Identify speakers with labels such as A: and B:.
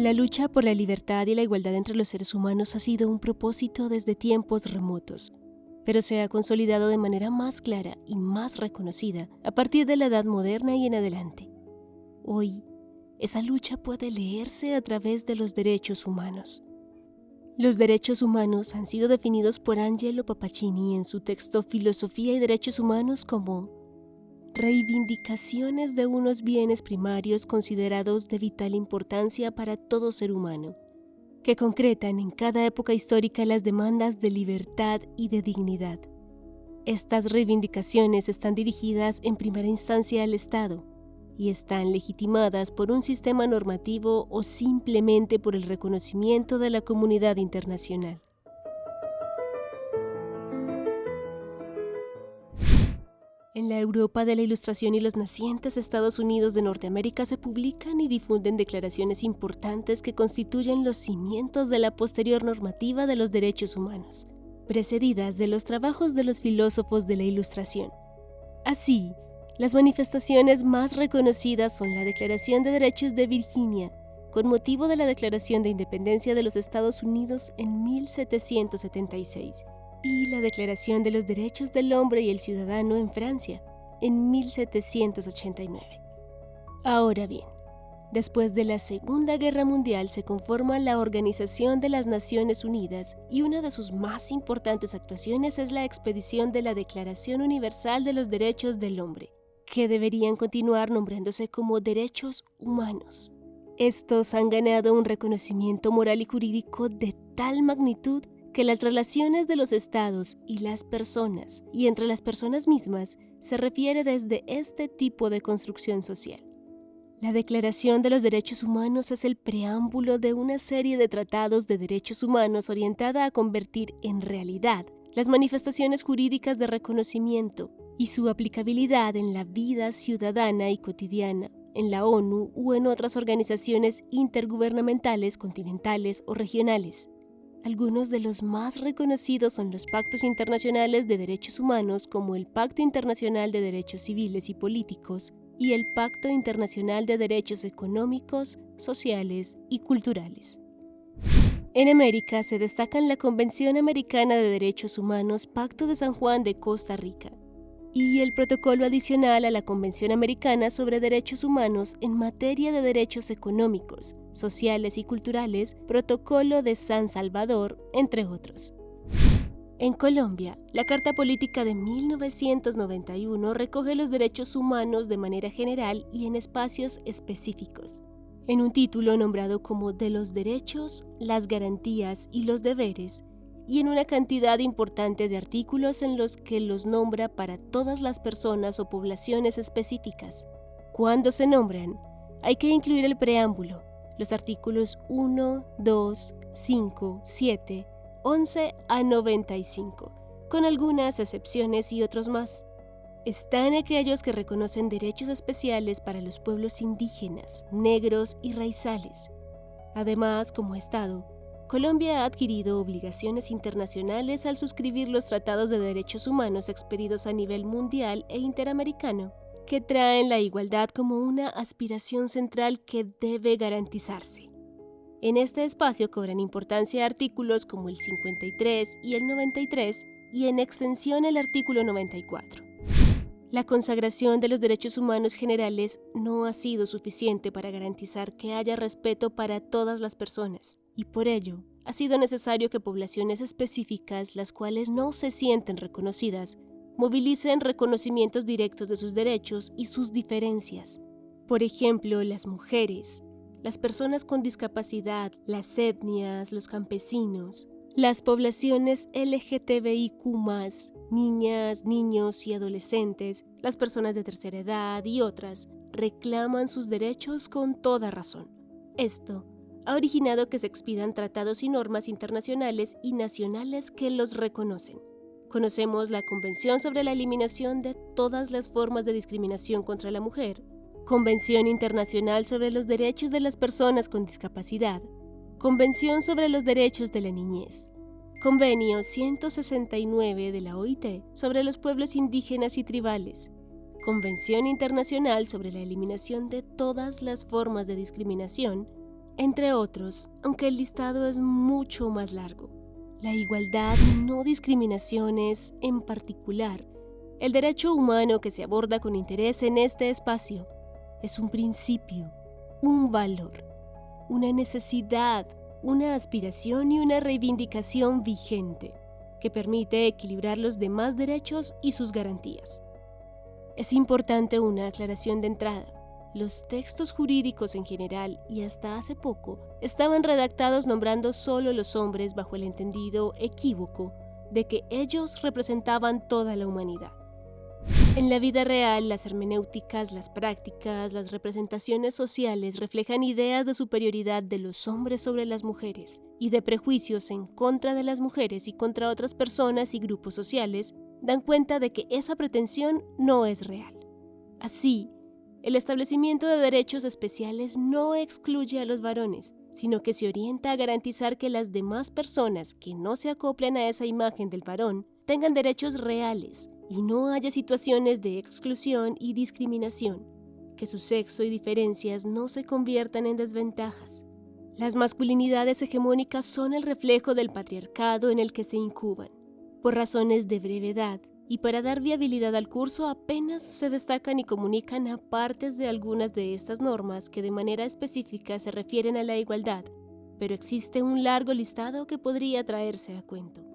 A: La lucha por la libertad y la igualdad entre los seres humanos ha sido un propósito desde tiempos remotos, pero se ha consolidado de manera más clara y más reconocida a partir de la Edad Moderna y en adelante. Hoy, esa lucha puede leerse a través de los derechos humanos. Los derechos humanos han sido definidos por Angelo Papacini en su texto Filosofía y Derechos Humanos como reivindicaciones de unos bienes primarios considerados de vital importancia para todo ser humano, que concretan en cada época histórica las demandas de libertad y de dignidad. Estas reivindicaciones están dirigidas en primera instancia al Estado y están legitimadas por un sistema normativo o simplemente por el reconocimiento de la comunidad internacional. En la Europa de la Ilustración y los nacientes Estados Unidos de Norteamérica se publican y difunden declaraciones importantes que constituyen los cimientos de la posterior normativa de los derechos humanos, precedidas de los trabajos de los filósofos de la Ilustración. Así, las manifestaciones más reconocidas son la Declaración de Derechos de Virginia, con motivo de la Declaración de Independencia de los Estados Unidos en 1776, y la Declaración de los Derechos del Hombre y el Ciudadano en Francia, en 1789. Ahora bien, después de la Segunda Guerra Mundial se conforma la Organización de las Naciones Unidas y una de sus más importantes actuaciones es la expedición de la Declaración Universal de los Derechos del Hombre, que deberían continuar nombrándose como derechos humanos. Estos han ganado un reconocimiento moral y jurídico de tal magnitud que las relaciones de los estados y las personas, y entre las personas mismas, se refiere desde este tipo de construcción social. La Declaración de los Derechos Humanos es el preámbulo de una serie de tratados de derechos humanos orientada a convertir en realidad las manifestaciones jurídicas de reconocimiento y su aplicabilidad en la vida ciudadana y cotidiana, en la ONU o en otras organizaciones intergubernamentales, continentales o regionales. Algunos de los más reconocidos son los pactos internacionales de derechos humanos como el Pacto Internacional de Derechos Civiles y Políticos y el Pacto Internacional de Derechos Económicos, Sociales y Culturales. En América se destacan la Convención Americana de Derechos Humanos, Pacto de San Juan de Costa Rica, y el protocolo adicional a la Convención Americana sobre Derechos Humanos en materia de derechos económicos, sociales y culturales, Protocolo de San Salvador, entre otros. En Colombia, la Carta Política de 1991 recoge los derechos humanos de manera general y en espacios específicos, en un título nombrado como de los derechos, las garantías y los deberes, y en una cantidad importante de artículos en los que los nombra para todas las personas o poblaciones específicas. Cuando se nombran, hay que incluir el preámbulo, los artículos 1, 2, 5, 7, 11 a 95, con algunas excepciones y otros más. Están aquellos que reconocen derechos especiales para los pueblos indígenas, negros y raizales. Además, como Estado, Colombia ha adquirido obligaciones internacionales al suscribir los tratados de derechos humanos expedidos a nivel mundial e interamericano, que traen la igualdad como una aspiración central que debe garantizarse. En este espacio cobran importancia artículos como el 53 y el 93 y en extensión el artículo 94. La consagración de los derechos humanos generales no ha sido suficiente para garantizar que haya respeto para todas las personas, y por ello ha sido necesario que poblaciones específicas, las cuales no se sienten reconocidas, movilicen reconocimientos directos de sus derechos y sus diferencias. Por ejemplo, las mujeres, las personas con discapacidad, las etnias, los campesinos, las poblaciones LGTBIQ+, niñas, niños y adolescentes, las personas de tercera edad y otras, reclaman sus derechos con toda razón. Esto ha originado que se expidan tratados y normas internacionales y nacionales que los reconocen. Conocemos la Convención sobre la Eliminación de todas las formas de discriminación contra la mujer, Convención Internacional sobre los Derechos de las Personas con Discapacidad, Convención sobre los Derechos de la Niñez, Convenio 169 de la OIT sobre los pueblos indígenas y tribales, Convención Internacional sobre la Eliminación de todas las formas de discriminación Entre otros, aunque el listado es mucho más largo. La igualdad y no discriminaciones, en particular, el derecho humano que se aborda con interés en este espacio, es un principio, un valor, una necesidad, una aspiración y una reivindicación vigente que permite equilibrar los demás derechos y sus garantías. Es importante una aclaración de entrada. Los textos jurídicos en general y hasta hace poco estaban redactados nombrando solo los hombres bajo el entendido equívoco de que ellos representaban toda la humanidad. En la vida real, las hermenéuticas, las prácticas, las representaciones sociales reflejan ideas de superioridad de los hombres sobre las mujeres y de prejuicios en contra de las mujeres y contra otras personas y grupos sociales dan cuenta de que esa pretensión no es real. Así, el establecimiento de derechos especiales no excluye a los varones, sino que se orienta a garantizar que las demás personas que no se acoplen a esa imagen del varón tengan derechos reales y no haya situaciones de exclusión y discriminación, que su sexo y diferencias no se conviertan en desventajas. Las masculinidades hegemónicas son el reflejo del patriarcado en el que se incuban. Por razones de brevedad y para dar viabilidad al curso, apenas se destacan y comunican a partes de algunas de estas normas que de manera específica se refieren a la igualdad, pero existe un largo listado que podría traerse a cuento.